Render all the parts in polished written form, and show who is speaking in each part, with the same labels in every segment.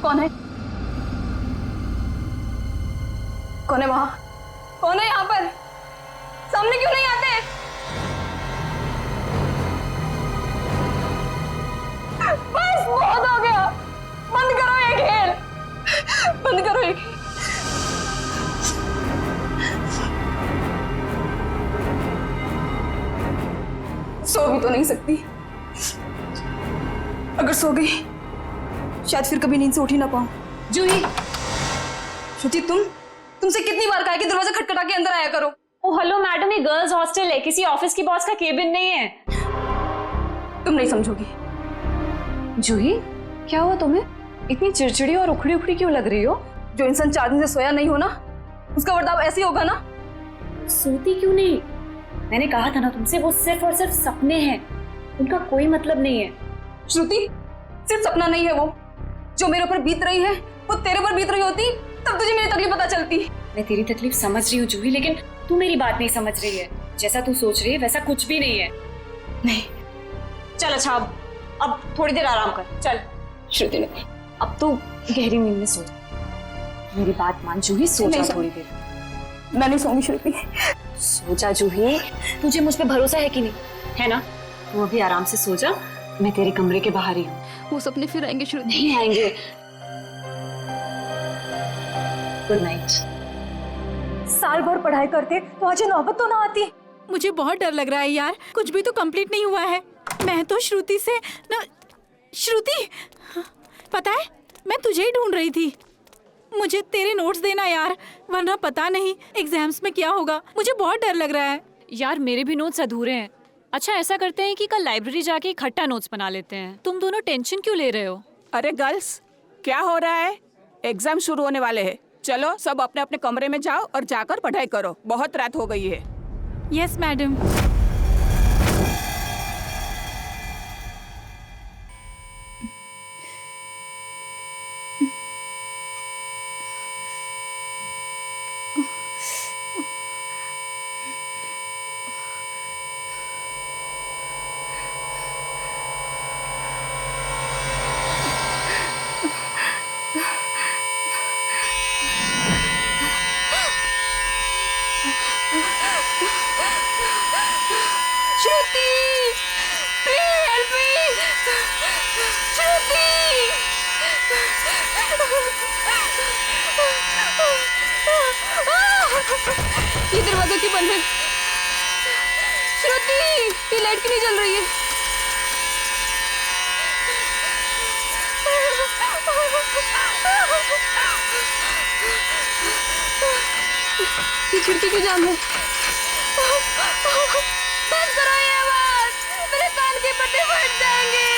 Speaker 1: कौन है? कौन है वहां? कौन है यहाँ पर? सामने क्यों नहीं आते? बस बहुत हो गया, बंद करो ये खेल, बंद करो ये खेल। सो भी तो नहीं सकती, अगर सो गई शायद फिर कभी नींद से उठ ही ना पाऊं।
Speaker 2: जूही,
Speaker 1: श्रुति तुमसे कितनी बार कहा है कि दरवाजा खटखटा के अंदर आया करो।
Speaker 2: ओ हेलो मैडम, ये गर्ल्स हॉस्टल है, किसी ऑफिस की बॉस का केबिन नहीं है।
Speaker 1: तुम नहीं समझोगी।
Speaker 2: जूही, क्या हुआ तुम्हें? इतनी चिड़चिड़ी और उखड़ी उखड़ी क्यों लग रही हो?
Speaker 1: जो इंसान 4 दिन से सोया नहीं हो ना, उसका बर्ताव ऐसे ही होगा ना।
Speaker 2: सोती क्यों नहीं? मैंने कहा था ना तुमसे, वो सिर्फ और सिर्फ सपने हैं, उनका कोई मतलब नहीं है।
Speaker 1: श्रुति, सिर्फ सपना नहीं है वो, जो मेरे ऊपर बीत रही है वो तेरे पर बीत रही होती तब तुझे मेरी तकलीफ पता चलती।
Speaker 2: मैं तेरी तकलीफ समझ रही हूँ जूही, लेकिन तू मेरी बात नहीं समझ रही है। जैसा तू सोच रही है वैसा कुछ भी नहीं है।
Speaker 1: नहीं,
Speaker 2: चल अच्छा, अब थोड़ी देर आराम कर। चल
Speaker 1: श्रुति नहीं,
Speaker 2: अब तो गहरी नींद में सो जा। मेरी बात मान जूही, सो जा थोड़ी देर।
Speaker 1: मैं नहीं सोऊंगी श्रुति।
Speaker 2: सो जा जूही, तुझे मुझ पे भरोसा है कि नहीं? है ना? तू अभी आराम से सो जा, मैं तेरे कमरे के बाहर ही हूँ।
Speaker 1: वो सपने फिर आएंगे श्रुति।
Speaker 2: नहीं आएंगे। Good night.
Speaker 3: साल भर पढ़ाई करते तो आज ये नौबत तो ना आती।
Speaker 4: मुझे बहुत डर लग रहा है यार, कुछ भी तो कंप्लीट नहीं हुआ है। मैं तो श्रुति से ना, श्रुति, पता है मैं तुझे ही ढूंढ रही थी। मुझे तेरे नोट्स देना यार, वरना पता नहीं एग्जाम्स में क्या होगा। मुझे बहुत डर लग रहा है
Speaker 5: यार। मेरे भी नोट्स अधूरे हैं। अच्छा ऐसा करते हैं कि कल लाइब्रेरी जाके इकट्ठा नोट्स बना लेते हैं। तुम दोनों टेंशन क्यों ले रहे हो?
Speaker 6: अरे गर्ल्स, क्या हो रहा है? एग्जाम शुरू होने वाले हैं। चलो सब अपने अपने कमरे में जाओ और जाकर पढ़ाई करो, बहुत रात हो गई है।
Speaker 4: Yes madam.
Speaker 1: ये दरवाजा क्यों बंद है? श्रुति, ये लाइट क्यों नहीं जल रही है? ये खिड़की क्यों जाम है? बंद करो ये आवाज, मेरे कान के पट्टे फट जाएंगे।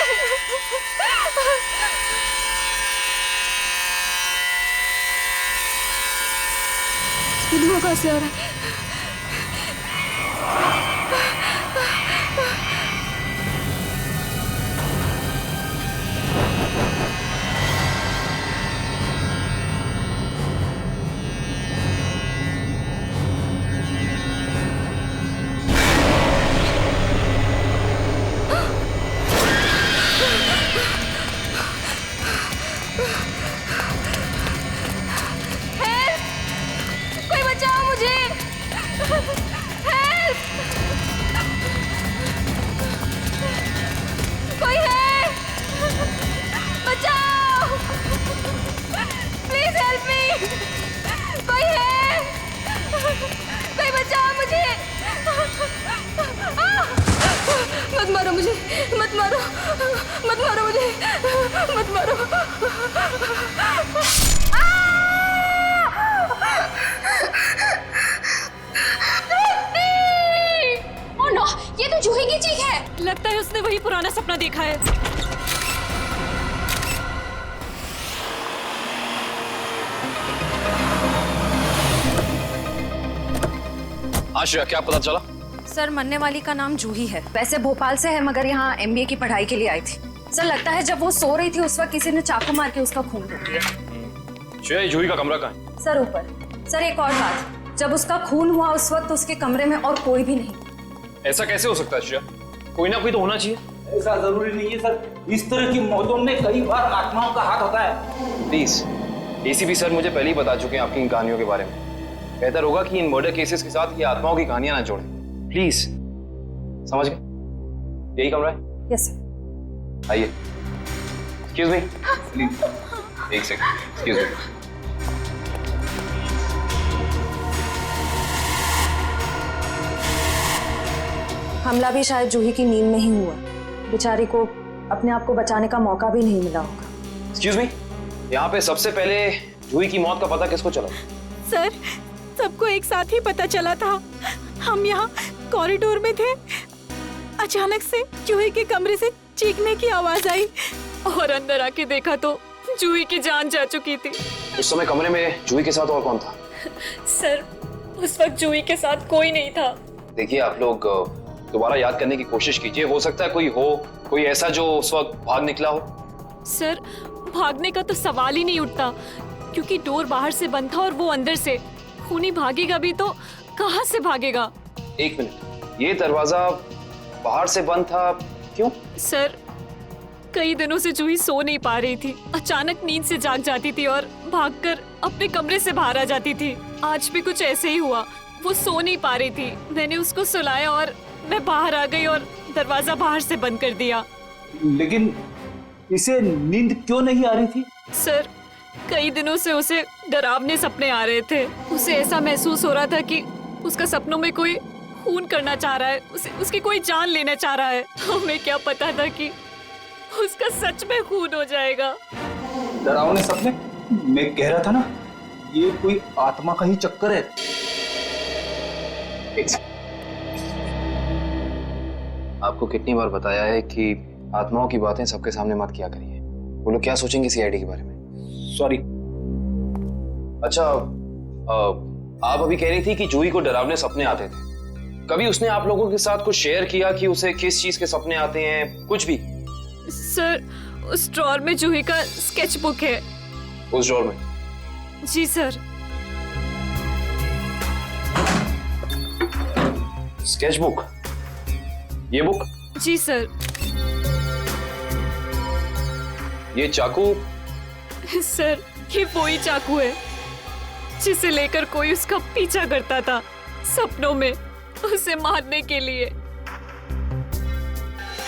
Speaker 1: ये धुआं कहाँ से आ रहा है? कोई बचाओ मुझे! हेल्प! कोई है? बचाओ! Please help me! कोई है? कोई बचाओ मुझे! मत मारो मुझे! मत मारो! मत मारो मुझे! मत मारो!
Speaker 2: ओह नो, ये तो जूही की चीख है।
Speaker 5: लगता है उसने वही पुराना सपना देखा है।
Speaker 7: आश्रया, क्या पता चला?
Speaker 3: सर, मरने वाली का नाम जूही है। वैसे भोपाल से है, मगर यहाँ MBA की पढ़ाई के लिए आई थी। सर, लगता है जब वो सो रही थी उस वक्त किसी ने चाकू मार के उसका खून कर दिया।
Speaker 7: श्रेया, जूही का कमरा कहाँ है?
Speaker 3: सर ऊपर। सर एक और बात, जब उसका खून हुआ उस वक्त उसके कमरे में और कोई भी नहीं।
Speaker 7: ऐसा कैसे हो सकता है श्रेया? कोई ना कोई तो होना चाहिए।
Speaker 8: ऐसा जरूरी नहीं है सर, इस तरह की मौतों में कई बार आत्माओं का हाथ होता है।
Speaker 7: प्लीज, एसीपी सर मुझे पहले ही बता चुके हैं आपकी इन कहानियों के बारे में। बेहतर होगा कि इन मर्डर केसेस के साथ ये आत्माओं की कहानियां ना जोड़ें। प्लीज, समझ गए? यही कमरा है?
Speaker 3: Yes sir.
Speaker 7: आइए। एक्सक्यूज मी, प्लीज एक सेकंड, एक्सक्यूज मी।
Speaker 3: हमला भी शायद जूही की नींद में ही हुआ। बेचारी को अपने आप को बचाने का मौका भी नहीं मिला होगा।
Speaker 7: एक्सक्यूज मी, यहाँ पे सबसे पहले जूही की मौत का पता किसको चला?
Speaker 4: सर, सबको एक साथ ही पता चला था। हम यहाँ कॉरिडोर में थे, अचानक से जूही के कमरे से चीखने की आवाज आई
Speaker 5: और अंदर आके देखा तो जूही की जान जा चुकी थी।
Speaker 7: उस समय कमरे में जूही के साथ और कौन था?
Speaker 5: सर, उस वक्त जूही के साथ कोई नहीं था।
Speaker 7: देखिए, आप लोग दोबारा याद करने की कोशिश कीजिए। हो सकता है कोई ऐसा जो उस वक्त भाग निकला हो।
Speaker 5: सर, भागने का तो सवाल ही नहीं उठता, क्योंकि डोर बाहर से बंद था और वो अंदर से। खूनी भागेगा भी तो कहाँ से भागेगा?
Speaker 7: एक मिनट, ये दरवाजा बाहर से बंद था, क्यों?
Speaker 5: सर, कई दिनों से जूही सो नहीं पा रही थी। अचानक नींद से जाग जाती थी और भागकर अपने कमरे से बाहर आ जाती थी। आज भी कुछ ऐसे ही हुआ। वो सो नहीं पा रही थी, मैंने उसको सुलाया और मैं बाहर आ गई और दरवाजा बाहर से बंद कर दिया।
Speaker 8: लेकिन इसे नींद क्यों नहीं आ रही थी?
Speaker 5: सर, कई दिनों से उसे डरावने सपने आ रहे थे। उसे ऐसा महसूस हो रहा था कि उसका सपनों में कोई खून करना चाह रहा है, उसकी कोई जान लेना चाह रहा है। हमें क्या पता था कि उसका सच में खून हो जाएगा।
Speaker 8: डरावने सपने? मैं कह रहा था ना, ये कोई आत्मा का ही चक्कर है।
Speaker 7: आपको कितनी बार बताया है कि आत्माओं की बातें सबके सामने मत किया करिए। वो लोग क्या सोचेंगे सीआईडी के बारे में?
Speaker 8: सॉरी।
Speaker 7: अच्छा, आप अभी कह रही थी कि जूही को डरावने सपने आते थे। कभी उसने आप लोगों के साथ कुछ शेयर किया कि उसे किस चीज के सपने आते हैं? कुछ भी?
Speaker 5: सर, उस ड्रॉर में जूही का स्केच बुक है।
Speaker 7: उस ड्रॉर में?
Speaker 5: जी सर।
Speaker 7: Sketch book? ये बुक?
Speaker 5: जी सर।
Speaker 7: ये चाकू?
Speaker 5: सर, ये वही चाकू है जिसे लेकर कोई उसका पीछा करता था सपनों में, उसे मारने के लिए।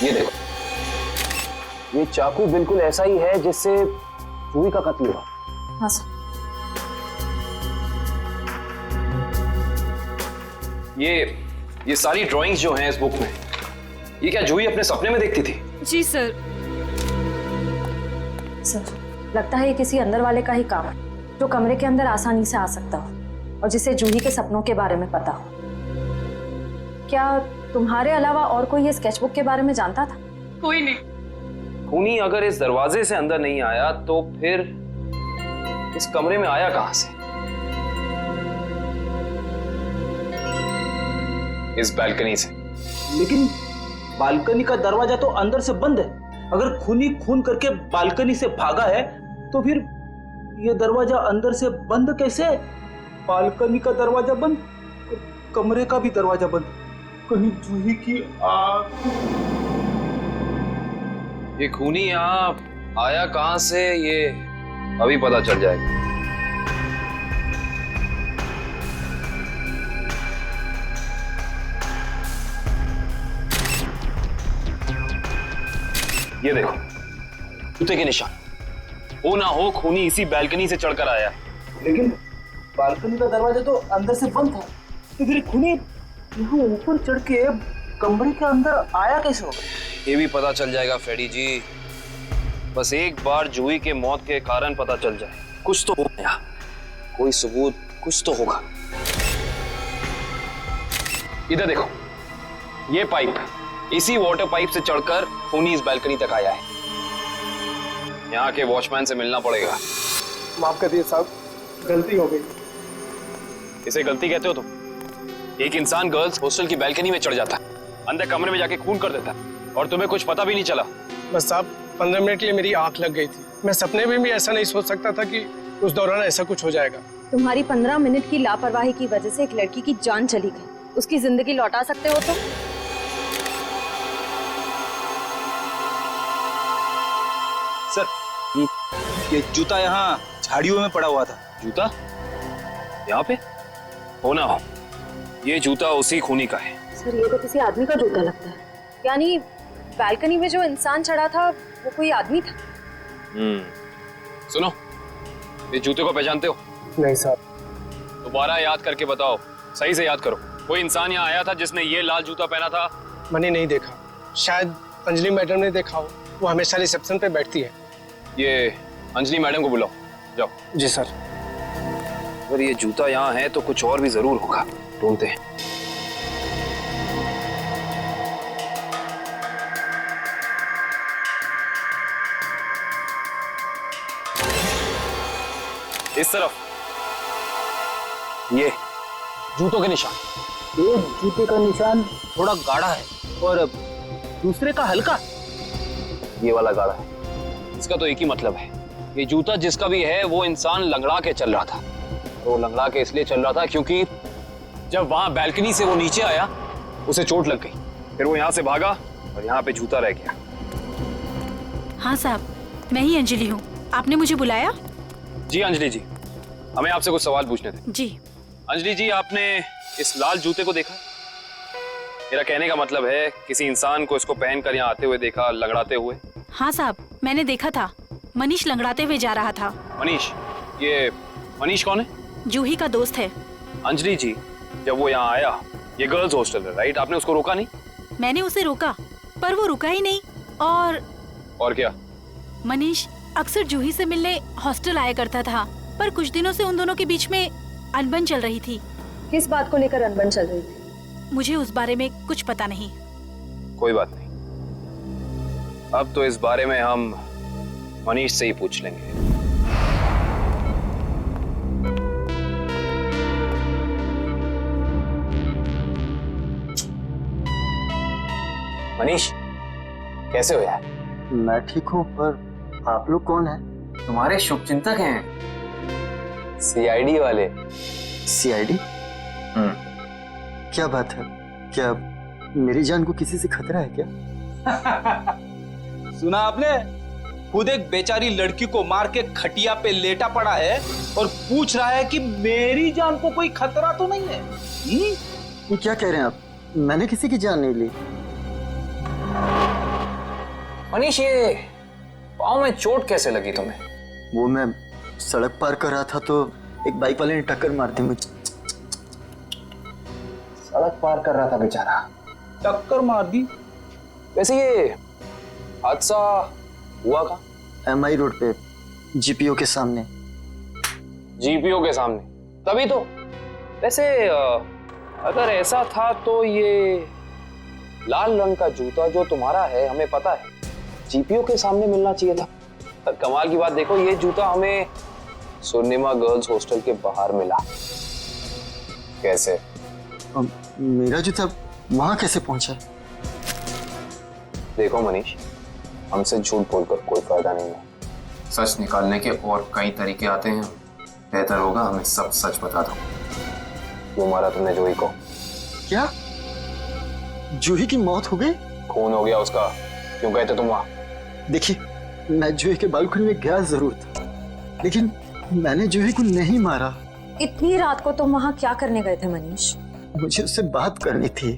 Speaker 7: ये देखो, ये चाकू बिल्कुल ऐसा ही है जिससे जूही का कत्ल हुआ।
Speaker 3: हाँ सर।
Speaker 7: ये सारी ड्राइंग्स जो हैं इस बुक में, ये क्या जूही अपने सपने में देखती थी?
Speaker 5: जी सर।
Speaker 3: सर, लगता है ये किसी अंदर वाले का ही काम है, जो कमरे के अंदर आसानी से आ सकता हो और जिसे जूही के सपनों के बारे में पता हो। क्या तुम्हारे अलावा और कोई ये स्केचबुक के बारे में जानता था?
Speaker 5: कोई नहीं।
Speaker 7: खूनी अगर इस दरवाजे से अंदर नहीं आया तो फिर इस कमरे में आया कहां से? इस बालकनी से।
Speaker 8: लेकिन बालकनी का दरवाजा तो अंदर से बंद है। अगर खूनी खून करके बालकनी से भागा है तो फिर ये दरवाजा अंदर से बंद कैसे? बालकनी का दरवाजा बंद, कमरे का भी दरवाजा बंद। कहीं जूही की आग?
Speaker 7: ये खूनी यहाँ आया कहां से, ये अभी पता चल जाएगा। ये देखो, जूते के निशान। हो ना हो खूनी इसी बालकनी से चढ़कर आया।
Speaker 8: लेकिन बालकनी का दरवाजा तो अंदर से बंद था, तो फिर खूनी यहाँ ऊपर चढ़ के कमरे के अंदर आया कैसे होगा?
Speaker 7: ये भी पता चल जाएगा फ्रेडी जी। बस एक बार जूही के मौत के कारण पता चल जाए, कुछ तो होगा, कोई सबूत कुछ तो होगा। इधर देखो, ये पाइप, इसी वाटर पाइप से चढ़कर खूनी इस बालकनी तक आया है। यहाँ के वॉचमैन से मिलना पड़ेगा।
Speaker 9: माफ कर दिए साहब, गलती हो गई।
Speaker 7: इसे गलती कहते हो तुम? एक इंसान गर्ल्स हॉस्टल की बालकनी में चढ़ जाता है, अंदर कमरे में जाके खून कर देता है और तुम्हें कुछ पता भी नहीं चला।
Speaker 9: बस साहब, 15 मिनट के लिए मेरी आंख लग गई थी। मैं सपने में भी ऐसा नहीं सोच सकता था कि उस दौरान ऐसा कुछ हो जाएगा।
Speaker 3: तुम्हारी 15 मिनट की लापरवाही की वजह से एक लड़की की जान चली गई, उसकी जिंदगी लौटा सकते हो तुम?
Speaker 8: सर ये जूता यहाँ झाड़ियों में पड़ा हुआ था।
Speaker 7: जूता यहाँ पे? हो ना हो, ये जूता उसी खूनी का है।
Speaker 3: सर ये तो किसी आदमी का जूता लगता है। यानी बालकनी में जो इंसान चढ़ा था वो कोई आदमी था?
Speaker 7: सुनो, इस जूते को पहचानते हो?
Speaker 9: नहीं साहब।
Speaker 7: दोबारा याद करके बताओ, सही से याद करो। कोई इंसान यहाँ आया था जिसने ये लाल जूता पहना था?
Speaker 9: मैंने नहीं देखा, शायद अंजलि मैडम ने देखा हो, वो हमेशा रिसेप्शन पे बैठती है।
Speaker 7: ये अंजलि मैडम को बुलाओ, जाओ।
Speaker 9: जी सर।
Speaker 7: अगर ये जूता यहाँ है तो कुछ और भी जरूर होगा, ढूंढते हैं। इस तरफ ये जूतों के निशान।
Speaker 8: एक जूते का निशान थोड़ा गाढ़ा है और दूसरे का हल्का।
Speaker 7: ये वाला गाढ़ा है। इसका तो एक ही मतलब है, ये जूता जिसका भी है वो इंसान लंगड़ा के चल रहा था। वो लंगड़ा के इसलिए चल रहा था क्योंकि जब वहां बैल्कनी से वो नीचे आया उसे चोट लग गई, फिर वो यहां से भागा और यहाँ पे जूता रह गया।
Speaker 4: हाँ साहब, मैं ही अंजलि हूँ, आपने मुझे बुलाया?
Speaker 7: जी अंजलि जी, हमें आपसे कुछ सवाल पूछने थे।
Speaker 4: जी।
Speaker 7: अंजलि जी, आपने इस लाल जूते को देखा? मेरा कहने का मतलब है किसी इंसान को इसको पहनकर यहाँ आते हुए देखा, लंगड़ाते हुए?
Speaker 4: हाँ साहब, मैंने देखा था, मनीष लंगड़ाते हुए जा रहा था।
Speaker 7: मनीष? ये मनीष कौन है?
Speaker 4: जूही का दोस्त है।
Speaker 7: अंजलि जी, जब वो यहाँ आया, ये गर्ल्स हॉस्टल है राइट, आपने उसको रोका नहीं?
Speaker 4: मैंने उसे रोका पर वो रुका ही नहीं। और
Speaker 7: क्या?
Speaker 4: मनीष अक्सर जूही से मिलने हॉस्टल आया करता था, पर कुछ दिनों से उन दोनों के बीच में अनबन चल रही थी।
Speaker 3: किस बात को लेकर अनबन चल रही थी?
Speaker 4: मुझे उस बारे में कुछ पता नहीं।
Speaker 7: कोई बात नहीं, अब तो इस बारे में हम मनीष से ही पूछ लेंगे। मनीष, कैसे हो यार?
Speaker 10: मैं ठीक हूँ, पर आप लोग कौन हैं?
Speaker 7: तुम्हारे शुभचिंतक हैं, सीआईडी वाले।
Speaker 10: सीआईडी? क्या बात है? क्या मेरी जान को किसी से खतरा है क्या?
Speaker 8: सुना आपने? खुद एक बेचारी लड़की को मार के खटिया पे लेटा पड़ा है और पूछ रहा है कि मेरी जान को कोई खतरा तो नहीं है।
Speaker 10: ये क्या कह रहे हैं आप? मैंने किसी की जान नहीं ली।
Speaker 7: मनीष, ये पाँव में चोट कैसे लगी तुम्हें?
Speaker 10: वो मैं सड़क पार कर रहा था तो एक बाइक वाले ने टक्कर मार दी मुझे।
Speaker 7: सड़क पार कर रहा था बेचारा,
Speaker 8: टक्कर मार दी?
Speaker 7: वैसे ये हादसा हुआ कहाँ?
Speaker 10: MI रोड पे, जीपीओ के सामने।
Speaker 7: जीपीओ के सामने? तभी तो। वैसे अगर ऐसा था तो ये लाल रंग का जूता जो तुम्हारा है, हमें पता है जीपीओ के सामने मिलना चाहिए था। पर कमाल की बात देखो, ये जूता हमें सुर्णिमा गर्ल्स हॉस्टल के बाहर मिला। कैसे?
Speaker 10: मेरा जूता वहां कैसे पहुंचा?
Speaker 7: देखो मनीष, हमसे झूठ बोलकर कोई फायदा नहीं है। सच निकालने के और कई तरीके आते हैं। बेहतर होगा हमें सब सच बता दो। क्यों मारा तुमने जूही को?
Speaker 10: क्या जूही की मौत हो गई?
Speaker 7: खून हो गया उसका। क्यों गए थे तुम वहां?
Speaker 10: देखिए, मैं जूही के बालकनी में गया जरूर था, लेकिन मैंने जूही को नहीं मारा।
Speaker 3: इतनी रात को तुम वहां क्या करने गए थे मनीष?
Speaker 10: मुझे उससे बात करनी थी।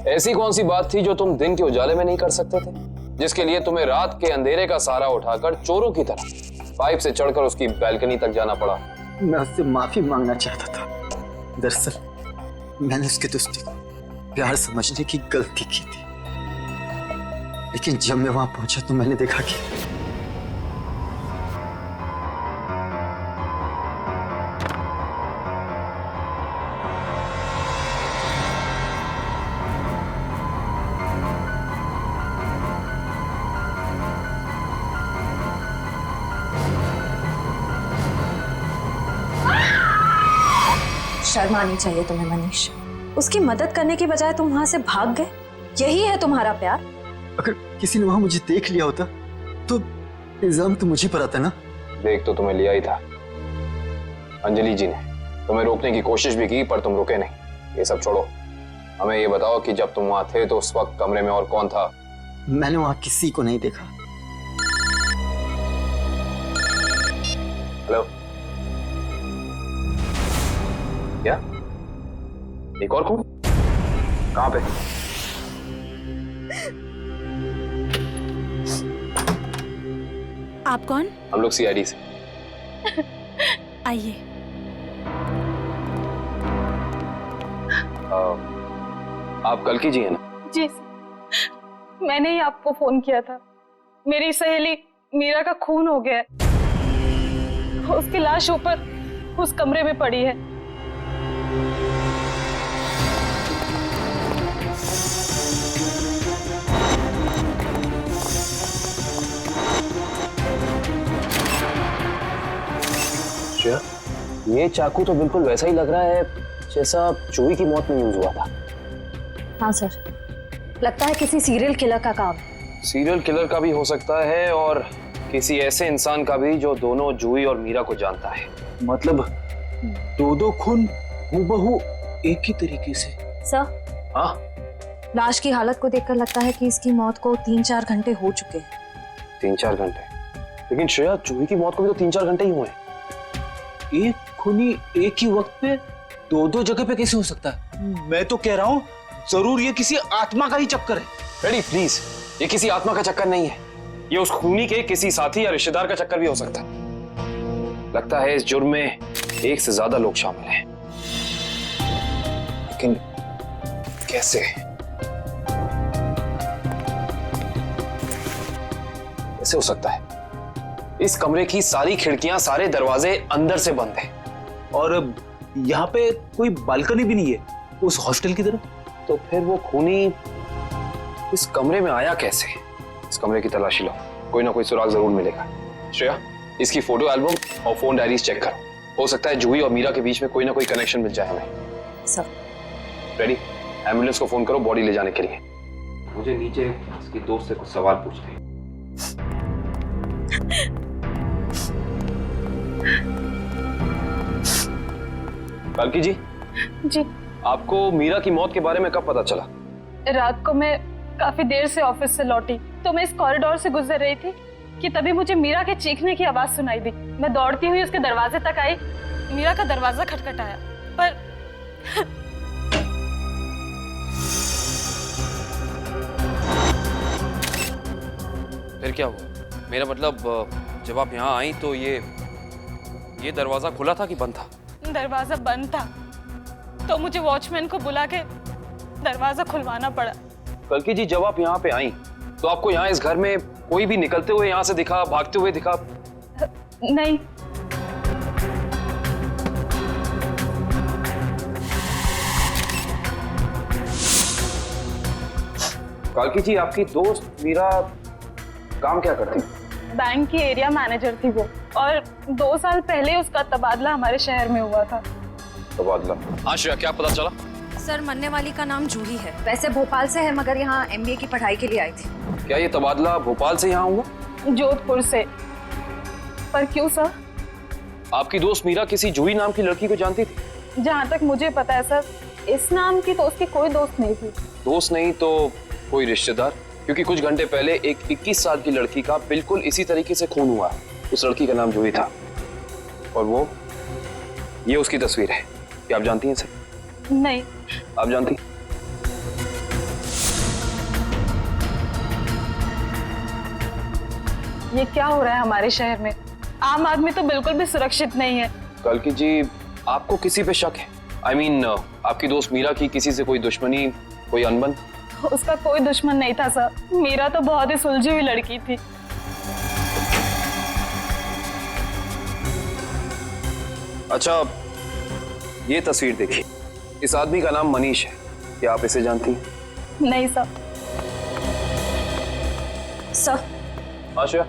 Speaker 7: ऐसी कौन सी बात थी जो तुम दिन के उजाले में नहीं कर सकते थे, जिसके लिए तुम्हें रात के अंधेरे का सहारा उठाकर चोरों की तरह पाइप से चढ़कर उसकी बैल्कनी तक जाना पड़ा?
Speaker 10: मैं उससे माफी मांगना चाहता था। दरअसल मैंने उसके दोस्ती को प्यार समझने की गलती की थी, लेकिन जब मैं वहां पहुंचा तो मैंने देखा कि
Speaker 3: शर्म आनी चाहिए तुम्हें मनीष। उसकी मदद करने की बजाय तुम वहां से भाग गए। यही है तुम्हारा प्यार?
Speaker 10: अगर किसी ने वहां मुझे देख लिया होता तो इल्जाम तो मुझे पर आता ना।
Speaker 7: देख तो तुम्हें लिया ही था, अंजलि जी ने तुम्हें रोकने की कोशिश भी की पर तुम रुके नहीं। ये सब छोड़ो, हमें ये बताओ कि जब तुम वहां थे तो उस वक्त कमरे में और कौन था?
Speaker 10: मैंने वहां किसी को नहीं देखा।
Speaker 7: हेलो, क्या? एक और कौन? कहां पे?
Speaker 4: आप कौन?
Speaker 7: हम लोग सीआईडी से।
Speaker 4: आइए।
Speaker 7: आप कल्कि जी हैं ना?
Speaker 1: जी मैंने ही आपको फोन किया था। मेरी सहेली मीरा का खून हो गया है। उसकी लाश ऊपर उस कमरे में पड़ी है।
Speaker 7: श्रेया, ये चाकू तो बिल्कुल वैसा ही लग रहा है जैसा जूही की मौत में यूज हुआ था।
Speaker 3: हाँ सर, लगता है किसी सीरियल किलर का काम।
Speaker 7: सीरियल किलर का भी हो सकता है और किसी ऐसे इंसान का भी जो दोनों जूही और मीरा को जानता है।
Speaker 8: मतलब दो खून हूबहू एक ही तरीके से।
Speaker 3: सर,
Speaker 7: हाँ,
Speaker 3: लाश की हालत को देखकर लगता है कि इसकी मौत को 3-4 घंटे हो चुके हैं।
Speaker 7: 3-4 घंटे? लेकिन श्रेया, जूही की मौत को भी तो 3-4 घंटे ही हुए हैं।
Speaker 8: एक खूनी एक ही वक्त पे दो जगह पे कैसे हो सकता है? मैं तो कह रहा हूँ जरूर ये किसी आत्मा का ही चक्कर है।
Speaker 7: रेडी प्लीज, ये किसी आत्मा का चक्कर नहीं है। ये उस खूनी के किसी साथी या रिश्तेदार का चक्कर भी हो सकता है। लगता है इस जुर्म में एक से ज्यादा लोग शामिल हैं। लेकिन कैसे? कैसे हो सकता है? इस कमरे की सारी खिड़कियां, सारे दरवाजे अंदर से बंद हैं।
Speaker 8: और यहाँ पे कोई बालकनी भी नहीं है उस हॉस्टल की तरफ।
Speaker 7: तो फिर वो खूनी इस कमरे में आया कैसे? इस कमरे की तलाशी लो, कोई ना कोई सुराग जरूर मिलेगा। श्रेया, इसकी फोटो एल्बम और फोन डायरीज चेक करो। हो सकता है जूही और मीरा के बीच में कोई ना कोई कनेक्शन मिल जाए हमें।
Speaker 3: सर,
Speaker 7: रेडी, एम्बुलेंस को फोन करो बॉडी ले जाने के लिए। मुझे नीचे इसकी दोस्त से कुछ सवाल पूछने हैं। कल्कि जी,
Speaker 1: जी,
Speaker 7: आपको मीरा की मौत के बारे में कब पता चला?
Speaker 1: रात को मैं काफी देर से ऑफिस से लौटी तो मैं इस कॉरिडोर से गुजर रही थी कि तभी मुझे मीरा के चीखने की आवाज सुनाई दी। मैं दौड़ती हुई उसके दरवाजे तक आई। मीरा का दरवाजा खटखटाया पर
Speaker 7: फिर क्या हुआ? मेरा मतलब जब आप यहाँ आई तो ये दरवाजा खुला था कि बंद था?
Speaker 1: दरवाजा बंद था तो मुझे वॉचमैन को बुला के दरवाजा खुलवाना पड़ा।
Speaker 7: कल्कि जी, जब आप यहाँ पे आई तो आपको यहाँ इस घर में कोई भी निकलते हुए यहाँ से दिखा, भागते हुए दिखा?
Speaker 1: नहीं।
Speaker 7: कल्कि जी, आपकी दोस्त मीरा काम क्या करती?
Speaker 1: बैंक की एरिया मैनेजर थी वो, और 2 साल पहले उसका तबादला हमारे शहर में हुआ था।
Speaker 7: तबादला? हाँ श्रेया, क्या पता चला?
Speaker 3: सर, मरने वाली का नाम जूही है। वैसे भोपाल से है मगर यहाँ MBA की पढ़ाई के लिए आई थी।
Speaker 7: क्या ये तबादला भोपाल से यहाँ हुआ?
Speaker 1: जोधपुर से। पर क्यों सर?
Speaker 7: आपकी दोस्त मीरा किसी जूही नाम की लड़की को जानती थी?
Speaker 1: जहाँ तक मुझे पता है सर, इस नाम की तो उसकी कोई दोस्त नहीं थी।
Speaker 7: दोस्त नहीं तो कोई रिश्तेदार? क्योंकि कुछ घंटे पहले एक 21 साल की लड़की का बिल्कुल इसी तरीके से खून हुआ। उस लड़की का नाम जूही था और ये उसकी तस्वीर है। क्या आप जानती हैं इसे?
Speaker 1: नहीं।
Speaker 7: आप जानती?
Speaker 1: ये क्या हो रहा है हमारे शहर में? आम आदमी तो बिल्कुल भी सुरक्षित नहीं है।
Speaker 7: कल्कि जी, आपको किसी पे शक है? I mean, आपकी दोस्त मीरा की किसी से कोई दुश्मनी, कोई अनबन?
Speaker 1: उसका कोई दुश्मन नहीं था सर। मीरा तो बहुत ही सुलझी हुई लड़की थी।
Speaker 7: अच्छा, ये तस्वीर देखिए। इस आदमी का नाम मनीष है। क्या आप इसे जानती हैं?
Speaker 1: नहीं सर।
Speaker 3: सर,
Speaker 7: आशा,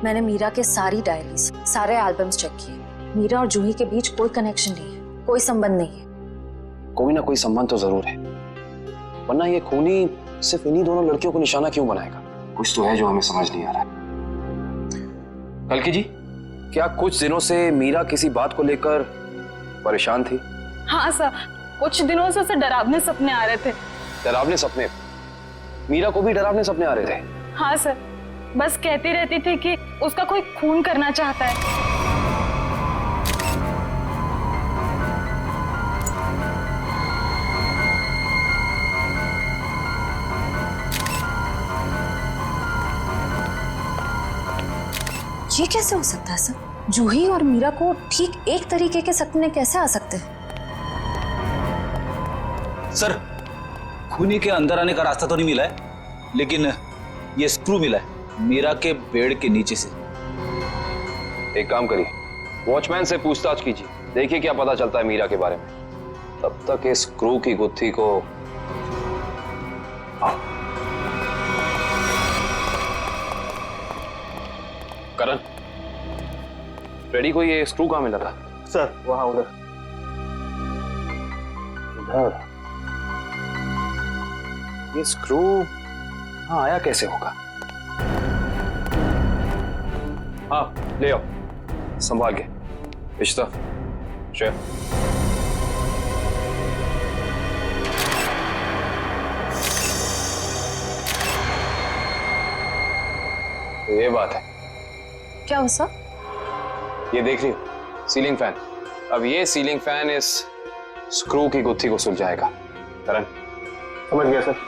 Speaker 3: मैंने मीरा के सारी डायरीज, सारे एल्बम्स चेक किए। मीरा और जूही के बीच कोई कनेक्शन नहीं है, कोई संबंध नहीं है।
Speaker 7: कोई ना कोई संबंध तो जरूर है, वरना ये खूनी सिर्फ इन्हीं दोनों लड़कियों को निशाना क्यों बनाएगा? कुछ तो है जो हमें समझ नहीं आ रहा है। कल्कि जी, क्या कुछ दिनों से मीरा किसी बात को लेकर परेशान थी?
Speaker 1: हाँ सर, कुछ दिनों से उसे डरावने सपने आ रहे थे।
Speaker 7: डरावने सपने? मीरा को भी डरावने सपने आ रहे थे?
Speaker 1: हाँ सर, बस कहती रहती थी कि उसका कोई खून करना चाहता है।
Speaker 3: ये कैसे हो सकता है सर? जूही और मीरा को ठीक एक तरीके के सपने कैसे आ सकते हैं?
Speaker 8: सर, खूनी के अंदर आने का रास्ता तो नहीं मिला है, लेकिन ये स्क्रू मिला है मीरा के बेड के नीचे से।
Speaker 7: एक काम करिए, वॉचमैन से पूछताछ कीजिए, देखिए क्या पता चलता है मीरा के बारे में। तब तक इस स्क्रू की गुत्थी को करण, फ्रेडी को ये स्क्रू कहाँ मिला था?
Speaker 9: सर वहां उधर।
Speaker 7: इधर? ये स्क्रू हाँ आया कैसे होगा? हाँ ले आओ, संभाल के। इश्ता, श्रेया, ये बात है।
Speaker 3: क्या हो सर?
Speaker 7: ये देख रही हो सीलिंग फैन? अब ये सीलिंग फैन इस स्क्रू की गुत्थी को सुलझाएगा। करण,
Speaker 9: समझ गया सर।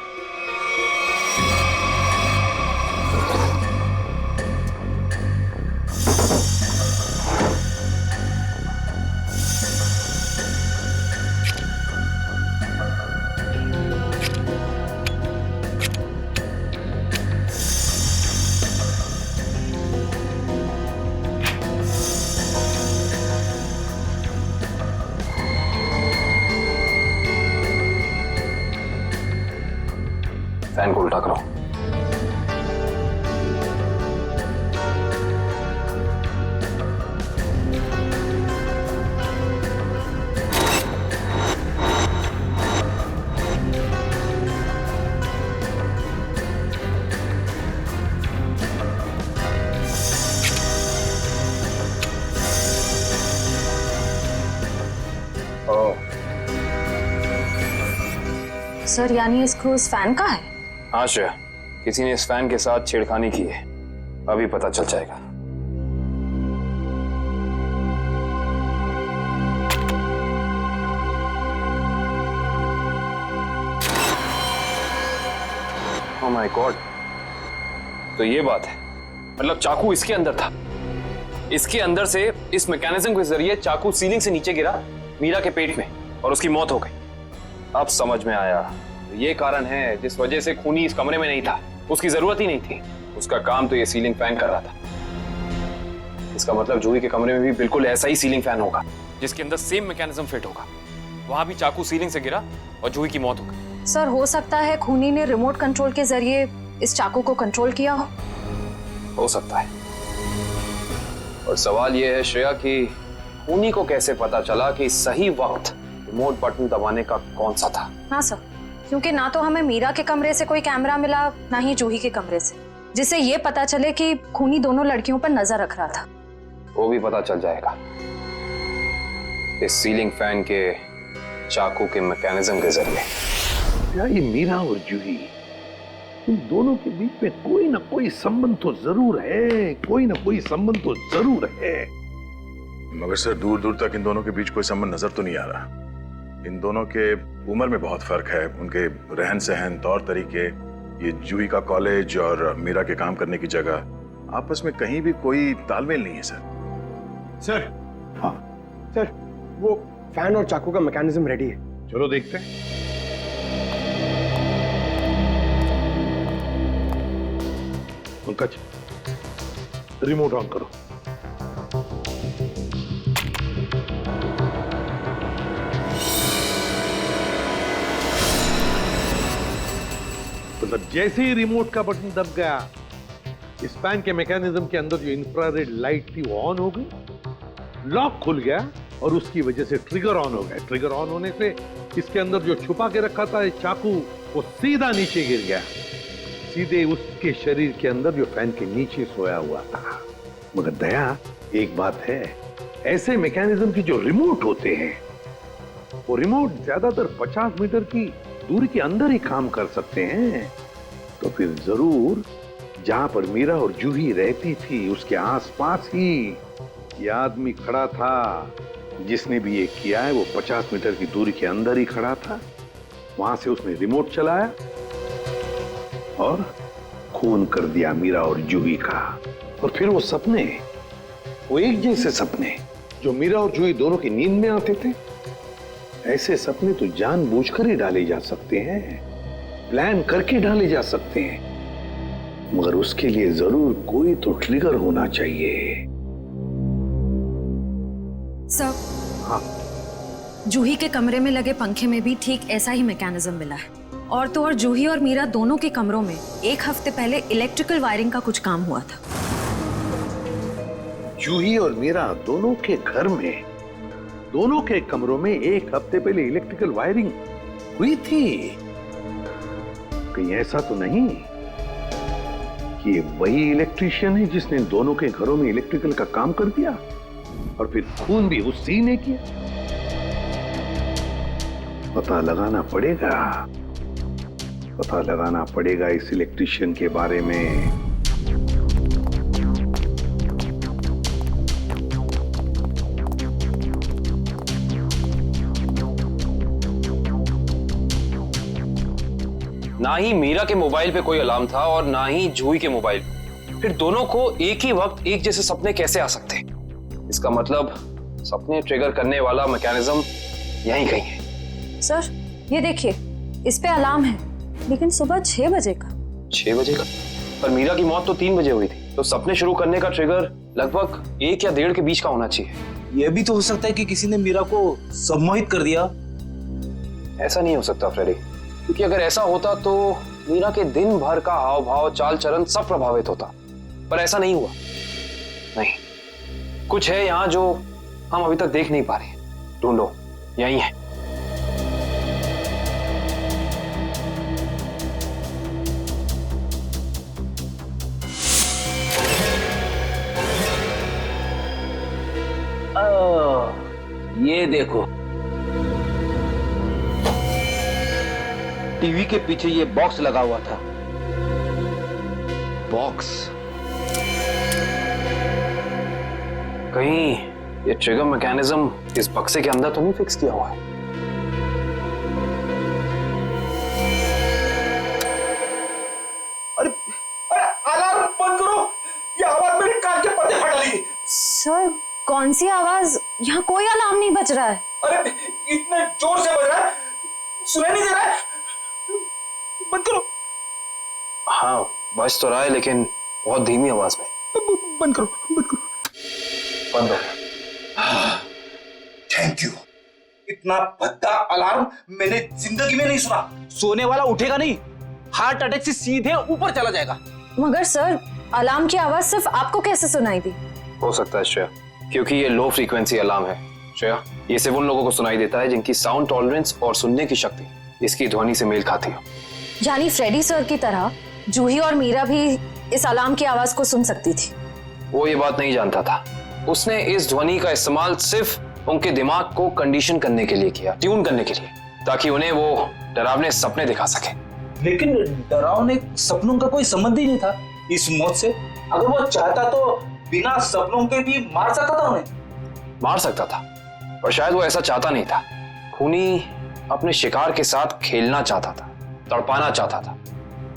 Speaker 7: फैन को उल्टा करो।
Speaker 3: सर यानी ये स्क्रू इस फैन का है?
Speaker 7: हाँ श्रेया, किसी ने इस फैन के साथ छेड़खानी की है, अभी पता चल जाएगा। ओह माय गॉड, तो ये बात है, मतलब चाकू इसके अंदर था। इसके अंदर से इस मैकेनिज्म के जरिए चाकू सीलिंग से नीचे गिरा मीरा के पेट में और उसकी मौत हो गई। अब समझ में आया, ये कारण है जिस वजह से खूनी इस कमरे में नहीं था। उसकी जरूरत ही नहीं थी, उसका काम तो ये सीलिंग फैन कर रहा था। इसका मतलब जूही के कमरे में भी बिल्कुल ऐसा ही सीलिंग फैन होगा जिसके अंदर सेम मैकेनिज्म फिट होगा। वहां भी चाकू सीलिंग से गिरा और जूही की मौत हो गई।
Speaker 3: सर हो सकता है खूनी ने रिमोट कंट्रोल के जरिए इस चाकू को कंट्रोल किया हो
Speaker 7: सकता है। और सवाल ये है श्रेया कि खूनी को कैसे पता चला कि सही वक्त रिमोट बटन दबाने का कौन सा था?
Speaker 3: हाँ सर, क्योंकि ना तो हमें मीरा के कमरे से कोई कैमरा मिला, ना ही जूही के कमरे से, जिससे ये पता चले कि खूनी दोनों लड़कियों पर नजर रख रहा था।
Speaker 7: वो भी पता चल जाएगा इस सीलिंग फैन के चाकू के मैकेनिज्म के जरिए।
Speaker 11: क्या ये मीरा और जूही, इन दोनों के बीच में कोई ना कोई संबंध तो जरूर है, कोई ना कोई संबंध तो जरूर है।
Speaker 12: मगर सर दूर दूर तक इन दोनों के बीच कोई संबंध नजर तो नहीं आ रहा। इन दोनों के उम्र में बहुत फर्क है, उनके रहन सहन, तौर तरीके, ये जूही का कॉलेज और मीरा के काम करने की जगह, आपस में कहीं भी कोई तालमेल नहीं है सर।
Speaker 9: सर हाँ सर, वो फैन और चाकू का मैकेनिज्म रेडी है।
Speaker 11: चलो देखते हैं। पंकज, रिमोट ऑन करो। मतलब जैसे ही रिमोट का बटन दब गया, इस फैन के मैकेनिज्म के अंदर जो इंफ्रारेड लाइट थी वो ऑन हो गई, लॉक खुल गया और उसकी वजह से ट्रिगर ऑन हो गया। ट्रिगर ऑन होने से इसके अंदर जो छुपा के रखा था चाकू, वो सीधा नीचे गिर गया, सीधे उसके शरीर के अंदर जो फैन के नीचे सोया हुआ था। मगर दया, एक बात है, ऐसे मैकेनिज्म की जो रिमोट होते हैं, वो रिमोट ज्यादातर 50 मीटर की दूरी के अंदर ही काम कर सकते हैं। तो फिर जरूर जहां पर मीरा और जूही रहती थी उसके आसपास ही ये आदमी खड़ा था। जिसने भी ये किया है वो 50 मीटर की दूरी के अंदर ही खड़ा था। वहां से उसने रिमोट चलाया और खून कर दिया मीरा और जूही का। और फिर वो सपने, वो एक जैसे सपने जो मीरा और जूही दोनों की नींद में आते थे, ऐसे सपने तो जानबूझकर ही डाले जा सकते हैं, प्लान करके डाले जा सकते हैं, मगर उसके लिए जरूर कोई तो ट्रिगर होना चाहिए।
Speaker 3: सर,
Speaker 11: हाँ,
Speaker 3: जूही के कमरे में लगे पंखे में भी ठीक ऐसा ही मैकेनिज्म मिला है। और तो और जूही और मीरा दोनों के कमरों में 1 हफ्ते पहले इलेक्ट्रिकल वायरिंग का कुछ काम हुआ था।
Speaker 11: जूही और मीरा दोनों के घर में, दोनों के कमरों में 1 हफ्ते पहले इलेक्ट्रिकल वायरिंग हुई थी। कहीं ऐसा तो नहीं कि ये वही इलेक्ट्रीशियन है जिसने दोनों के घरों में इलेक्ट्रिकल का काम कर दिया और फिर खून भी उसी ने किया? पता लगाना पड़ेगा इस इलेक्ट्रीशियन के बारे में।
Speaker 7: ना ही मीरा के मोबाइल पे कोई अलार्म था और ना ही जूही के मोबाइल पे। फिर दोनों को एक ही वक्त एक जैसे सपने कैसे आ सकते हैं? इसका मतलब सपने ट्रिगर करने वाला मैकेनिज्म यहीं कहीं है।
Speaker 3: सर, ये देखिए, इस पे अलार्म है, लेकिन सुबह 6 बजे का।
Speaker 7: 6 बजे का? पर मीरा की मौत तो 3 बजे हुई थी, तो सपने शुरू करने का ट्रिगर लगभग 1 या 1.5 के बीच का होना चाहिए।
Speaker 8: यह भी तो हो सकता है कि किसी ने मीरा को सम्मोहित कर दिया।
Speaker 7: ऐसा नहीं हो सकता फ्रेडी, क्योंकि अगर ऐसा होता तो मीरा के दिन भर का हाव भाव, चाल चलन सब प्रभावित होता। पर ऐसा नहीं हुआ। नहीं, कुछ है यहाँ जो हम अभी तक देख नहीं पा रहे। ढूंढो, यही है।
Speaker 8: ये देखो, टीवी के पीछे ये बॉक्स लगा हुआ था।
Speaker 7: बॉक्स? कहीं ये ट्रिगर मैकेनिज्म इस बक्से के अंदर तो नहीं फिक्स किया हुआ है?
Speaker 8: अरे अलार्म बंद करो, ये आवाज मेरे कान के पर्दे फटा ली।
Speaker 3: सर, कौन सी आवाज? यहाँ कोई अलार्म नहीं बज रहा है।
Speaker 8: अरे इतने जोर से बज रहा है, सुनाई नहीं दे रहा है। बंद करो।
Speaker 7: हाँ, बज तो रहा है, लेकिन बहुत धीमी आवाज में।
Speaker 8: बंद करो, बंद करो।
Speaker 7: बंद हो।
Speaker 8: Thank you. इतना भद्दा अलार्म मैंने जिंदगी में नहीं सुना। सोने वाला उठेगा नहीं, हार्ट अटैक से सीधे ऊपर चला जाएगा।
Speaker 3: मगर सर, अलार्म की आवाज सिर्फ आपको कैसे सुनाई दी?
Speaker 7: हो सकता है श्रेया, क्योंकि ये लो फ्रीक्वेंसी अलार्म है। श्रेया, ये सिर्फ उन लोगों को सुनाई देता है जिनकी साउंड टॉलरेंस और सुनने की शक्ति इसकी ध्वनि से मेल खाती है।
Speaker 3: यानी फ्रेडी सर की तरह जूही और मीरा भी इस अलार्म की आवाज को सुन सकती थी।
Speaker 7: वो ये बात नहीं जानता था। उसने इस ध्वनि का इस्तेमाल सिर्फ उनके दिमाग को कंडीशन करने के लिए किया, ट्यून करने के लिए, ताकि उन्हें वो डरावने सपने दिखा सके।
Speaker 8: लेकिन डरावने सपनों का कोई संबंध ही नहीं था इस मौत से। अगर वो चाहता तो बिना सपनों के भी मार सकता था उन्हें।
Speaker 7: मार सकता था, पर शायद वो ऐसा चाहता नहीं था। खूनी अपने शिकार के साथ खेलना चाहता था, तड़पाना चाहता था,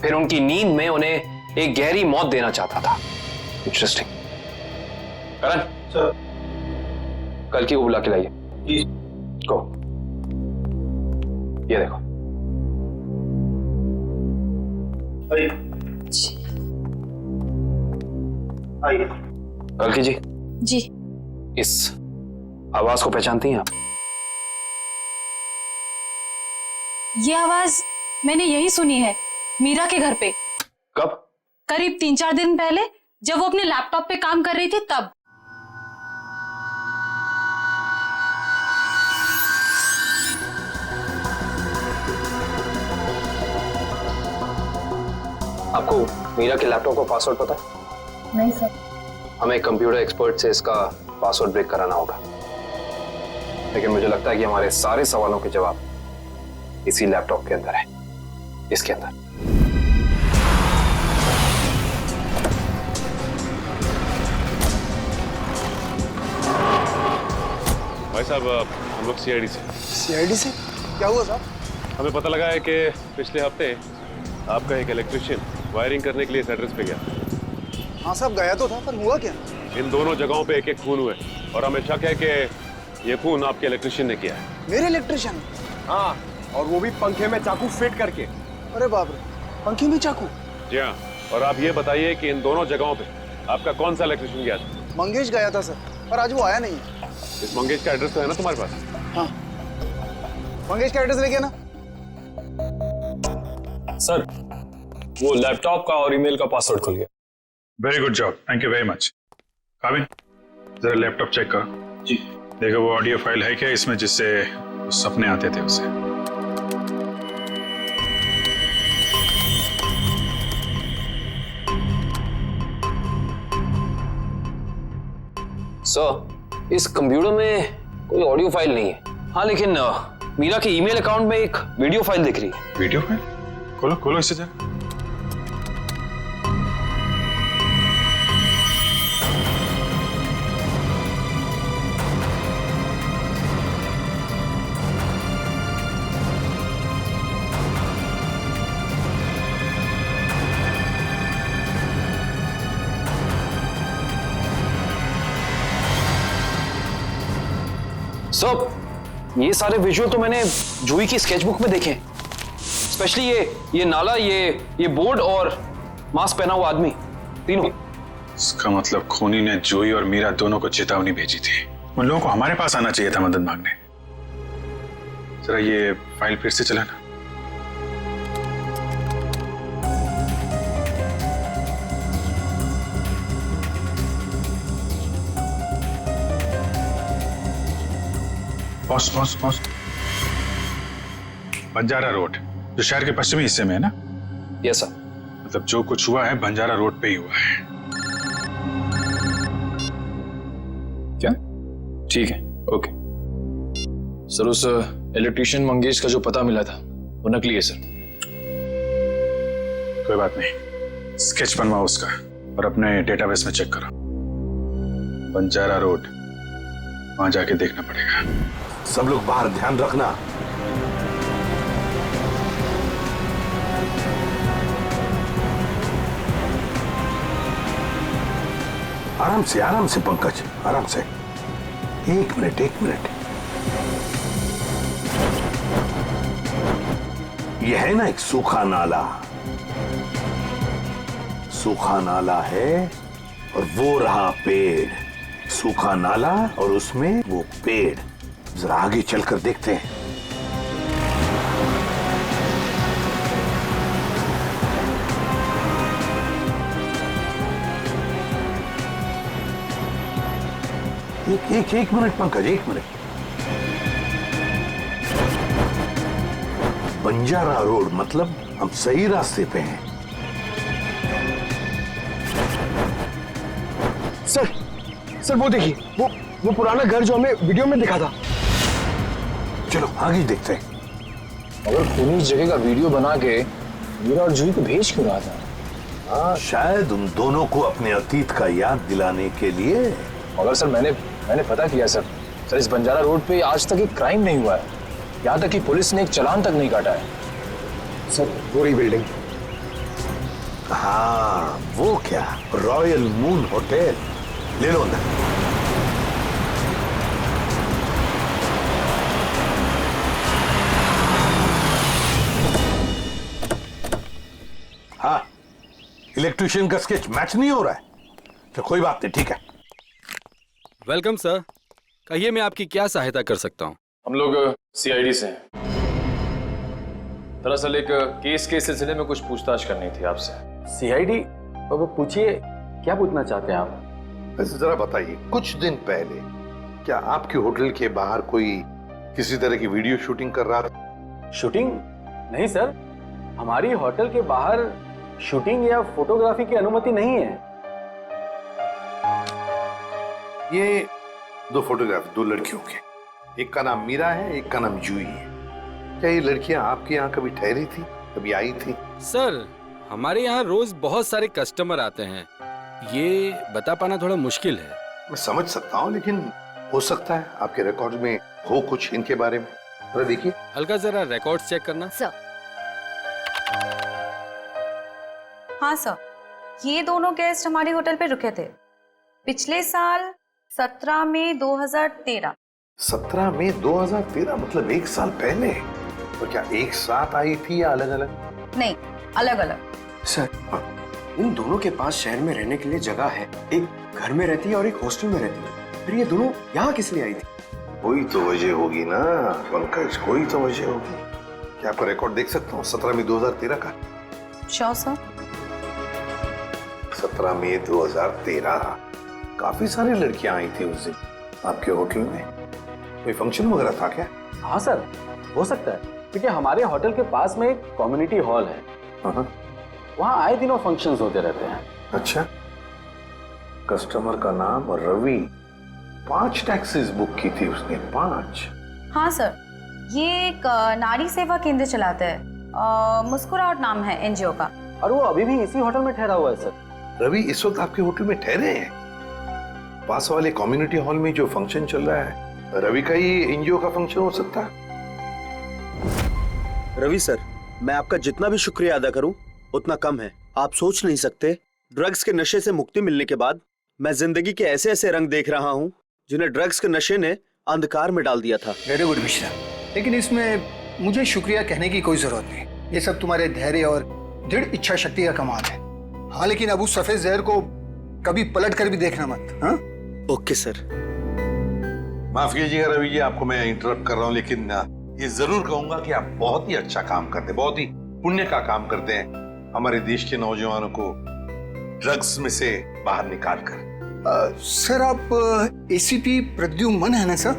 Speaker 7: फिर उनकी नींद में उन्हें एक गहरी मौत देना चाहता था। इंटरेस्टिंग। करण
Speaker 8: सर,
Speaker 7: कल की को बुला के लाइए।
Speaker 8: जी।
Speaker 7: को ये देखो।
Speaker 8: आइए।
Speaker 7: कल की जी।
Speaker 3: जी।
Speaker 7: इस आवाज को पहचानती हैं आप?
Speaker 1: ये आवाज मैंने यही सुनी है, मीरा के घर पे।
Speaker 7: कब?
Speaker 1: करीब 3-4 दिन पहले, जब वो अपने लैपटॉप पे काम कर रही थी तब। आपको मीरा के लैपटॉप का पासवर्ड पता है?
Speaker 3: नहीं सर।
Speaker 7: हमें कंप्यूटर एक्सपर्ट से इसका पासवर्ड ब्रेक कराना होगा, लेकिन मुझे लगता है कि हमारे सारे सवालों के जवाब इसी लैपटॉप के अंदर है, इसके अंदर।
Speaker 11: भाई साहब, हम लोग सीआईडी से।
Speaker 9: सीआईडी से? क्या हुआ साहब?
Speaker 11: हमें पता लगा है कि पिछले हफ्ते आपका एक इलेक्ट्रिशियन वायरिंग करने के लिए इस एड्रेस पे गया।
Speaker 9: हाँ साहब, गया तो था, पर हुआ क्या?
Speaker 11: इन दोनों जगहों पे एक एक खून हुए और हमें शक है कि ये खून आपके इलेक्ट्रिशियन ने किया है।
Speaker 9: मेरे इलेक्ट्रिशियन?
Speaker 13: हाँ, और वो भी पंखे में चाकू फिट करके।
Speaker 9: अरे बाप रे, पंखे में चाकू?
Speaker 11: जी हाँ, और आप ये बताइए कि इन दोनों जगहों पे आपका कौन सा इलेक्ट्रिशियन गया था?
Speaker 9: मंगेश गया था सर, पर आज वो आया नहीं है।
Speaker 11: इस मंगेश का एड्रेस तो है ना तुम्हारे पास?
Speaker 9: हाँ, मंगेश का एड्रेस लेके ना।
Speaker 7: सर, वो लैपटॉप का और ईमेल का पासवर्ड खुल गया।
Speaker 12: Very good job, thank you very much. काबिन, जरा लैपटॉप चेक करो।
Speaker 7: जी।
Speaker 12: देखो वो ऑडियो फाइल है क्या इसमें, जिससे सपने आते थे उसे?
Speaker 7: सर, इस कंप्यूटर में कोई ऑडियो फाइल नहीं है। हाँ, लेकिन मीरा के ईमेल अकाउंट में एक वीडियो फाइल दिख रही है।
Speaker 12: Video file? खोलो खोलो इसे जरा।
Speaker 7: सर, ये सारे विजुअल तो मैंने जूही की स्केचबुक में देखे, स्पेशली ये नाला, ये बोर्ड और मास्क पहना हुआ आदमी, तीनों।
Speaker 12: इसका मतलब खूनी ने जूही और मीरा दोनों को चेतावनी भेजी थी। उन लोगों को हमारे पास आना चाहिए था मदद मांगने। जरा ये फाइल फिर से चलाना। Boss boss boss, Banjara road जो शहर के पश्चिमी हिस्से में है ना?
Speaker 7: Yes sir.
Speaker 12: मतलब जो कुछ हुआ है बंजारा रोड पे ही हुआ है।
Speaker 7: क्या? ठीक है, ओके सर। उस इलेक्ट्रिशियन मंगेश का जो पता मिला था वो नकली है सर।
Speaker 12: कोई बात नहीं, स्केच बनवाओ उसका और अपने डेटाबेस में चेक करो। बंजारा रोड, वहां जाके देखना पड़ेगा।
Speaker 13: सब लोग बाहर ध्यान रखना। आराम से पंकज, आराम से। एक मिनट। यह है ना एक सूखा नाला है और वो रहा पेड़। सूखा नाला और उसमें वो पेड़। जरा आगे चलकर देखते हैं। एक मिनट पंकज, एक मिनट। बंजारा रोड मतलब हम सही रास्ते पे हैं।
Speaker 9: सर वो देखिए, वो पुराना घर जो हमें वीडियो में दिखा था।
Speaker 13: चलो आगे देखते हैं।
Speaker 7: अगर खूनी इस जगह का वीडियो बना के मीरा और जूही को भेज क्यों रहा था?
Speaker 13: हाँ, शायद उन दोनों को अपने अतीत का याद दिलाने के लिए।
Speaker 7: मगर सर, मैंने पता किया सर, इस बंजारा रोड पे आज तक एक क्राइम नहीं हुआ है। यहाँ तक कि पुलिस ने एक चालान तक नहीं काटा है।
Speaker 9: सर, वो रही बिल्डिंग।
Speaker 13: हाँ, वो क्या, रॉयल मून होटल। ले लो अंदर। हाँ, इलेक्ट्रिशियन का स्केच मैच नहीं हो रहा है तो कोई बात नहीं, ठीक है।
Speaker 14: वेलकम सर, कहिए मैं आपकी क्या सहायता कर सकता हूँ?
Speaker 7: हम लोग सीआईडी से हैं। दरअसल एक केस के सिलसिले में कुछ पूछताछ करनी थी आपसे।
Speaker 14: सीआईडी? अब पूछिए, क्या पूछना चाहते हैं आप?
Speaker 15: वैसे जरा बताइए, कुछ दिन पहले क्या आपके होटल के बाहर कोई किसी तरह की वीडियो शूटिंग कर रहा था?
Speaker 14: शूटिंग? नहीं सर, हमारी होटल के बाहर शूटिंग या फोटोग्राफी की अनुमति नहीं है।
Speaker 15: ये दो फोटोग्राफ, दो लड़कियों के, एक का नाम मीरा है, एक का नाम जूही है। क्या ये लड़कियां आपके यहाँ कभी ठहरी थी, कभी आई थी?
Speaker 14: सर, हमारे यहाँ रोज बहुत सारे कस्टमर आते हैं, ये बता पाना थोड़ा मुश्किल है।
Speaker 15: मैं समझ सकता हूँ, लेकिन हो सकता है आपके रिकॉर्ड में हो कुछ इनके बारे में। जरा देखिए।
Speaker 14: हल्का जरा रिकॉर्ड्स चेक करना।
Speaker 16: सर। हाँ सर, ये दोनों गेस्ट हमारे होटल पे रुके थे पिछले साल 17 मई 2013।
Speaker 15: 17 मई 2013, मतलब 1 साल पहले। तो क्या एक साथ आई थी या अलग अलग?
Speaker 16: नहीं, अलग अलग।
Speaker 10: सर, इन दोनों के पास शहर में रहने के लिए जगह है, एक घर में रहती है और एक हॉस्टल में रहती है, फिर ये दोनों यहाँ किस लिए आई थी?
Speaker 15: कोई तो वजह होगी ना पंकज, कोई तो वजह होगी। क्या आपका रिकॉर्ड देख सकता हूँ 17 मई 2013 का?
Speaker 16: Sure sir.
Speaker 15: 17 मई 2013, काफी सारी लड़कियां आई थी उस दिन आपके होटल में। कोई फंक्शन वगैरह था क्या?
Speaker 8: हाँ सर, हो सकता है, क्योंकि हमारे होटल के पास में एक कम्युनिटी हॉल है, वहाँ आए दिनों फंक्शंस होते रहते हैं।
Speaker 15: अच्छा, कस्टमर का नाम रवि, 5 टैक्सीज बुक की थी उसने, 5।
Speaker 16: हाँ सर, ये एक नारी सेवा केंद्र चलाता है, मुस्कुराहट नाम है एनजीओ का।
Speaker 8: और वो अभी भी इसी होटल में ठहरा हुआ है सर।
Speaker 15: रवि इस वक्त आपके होटल में ठहरे हैं? पास वाले कम्युनिटी हॉल में जो फंक्शन चल रहा है, रवि का ही एनजीओ का फंक्शन हो सकता है।
Speaker 17: रवि सर, मैं आपका जितना भी शुक्रिया अदा करूं उतना कम है। आप सोच नहीं सकते, ड्रग्स के नशे से मुक्ति मिलने के बाद मैं जिंदगी के ऐसे ऐसे रंग देख रहा हूं जिन्हें ड्रग्स के नशे ने अंधकार में डाल दिया था।
Speaker 18: वेरी गुड मिश्रा, लेकिन इसमें मुझे शुक्रिया कहने की कोई जरूरत नहीं। ये सब तुम्हारे धैर्य और दृढ़ इच्छा शक्ति का कमाल है। हाँ, लेकिन अब उस सफेद जहर को कभी पलट कर भी देखना मत। हाँ,
Speaker 17: ओके सर।
Speaker 15: माफ कीजिएगा रवि जी, आपको मैं इंटरप्ट कर रहा हूँ, लेकिन ये जरूर कहूंगा कि आप बहुत ही अच्छा काम करते हैं, बहुत ही पुण्य का काम करते हैं हमारे देश के नौजवानों को ड्रग्स में से बाहर निकाल कर।
Speaker 18: सर, आप एसीपी प्रद्युमन है ना सर?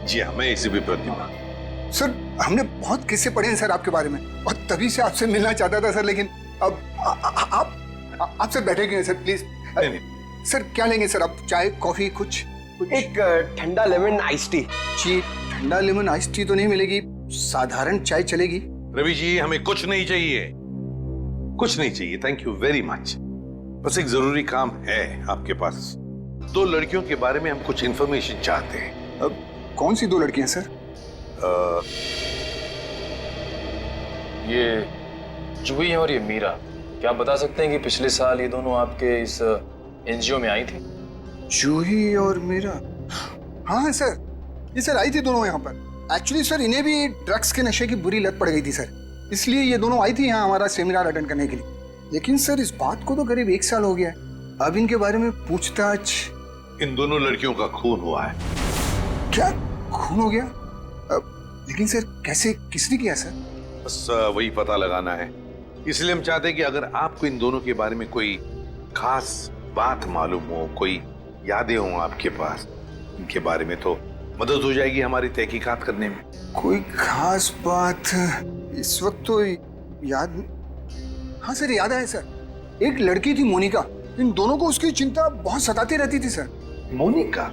Speaker 15: जी हाँ, मैं एसीपी प्रद्युमन।
Speaker 18: सर, हमने बहुत किस्से पढ़े हैं सर आपके बारे में, और तभी से आपसे मिलना चाहता था सर, लेकिन अब आपसे बैठेंगे सर प्लीज। सर, क्या लेंगे सर आप? चाय, कॉफी, कुछ?
Speaker 17: एक ठंडा लेमन आइस टी।
Speaker 18: जी, ठंडा लेमन आइस टी तो नहीं मिलेगी, साधारण चाय चलेगी।
Speaker 15: रवि जी, हमें कुछ नहीं चाहिए, कुछ नहीं चाहिए, थैंक यू वेरी मच। बस एक जरूरी काम है आपके पास। 2 लड़कियों के बारे में हम कुछ इंफॉर्मेशन चाहते हैं।
Speaker 18: अब कौन सी 2 लड़कियां सर?
Speaker 7: ये जूही और ये मीरा, क्या आप बता सकते हैं कि पिछले साल ये दोनों आपके इस एनजीओ में आई थी?
Speaker 18: जूही और मीरा? हाँ सर, ये सर आई थी दोनों यहाँ पर। एक्चुअली सर, इन्हें भी ड्रग्स के नशे की बुरी लत पड़ गई थी सर, इसलिए ये दोनों आई थी यहाँ हमारा सेमिनार अटेंड करने के लिए। लेकिन सर, इस बात को तो करीब 1 साल हो गया है, अब इनके बारे में पूछताछ।
Speaker 15: इन दोनों लड़कियों का खून हुआ है।
Speaker 18: क्या खून हो गया? लेकिन सर, कैसे, किसने किया सर?
Speaker 15: बस वही पता लगाना है, इसलिए हम चाहते हैं कि अगर आपको इन दोनों के बारे में कोई खास बात मालूम हो, कोई यादें हो आपके पास इनके बारे में, तो मदद हो जाएगी हमारी तहकीकात करने में।
Speaker 18: कोई खास बात इस वक्त तो याद। हाँ सर, याद है सर, एक लड़की थी मोनिका, इन दोनों को उसकी चिंता बहुत सताती रहती थी सर।
Speaker 15: मोनिका?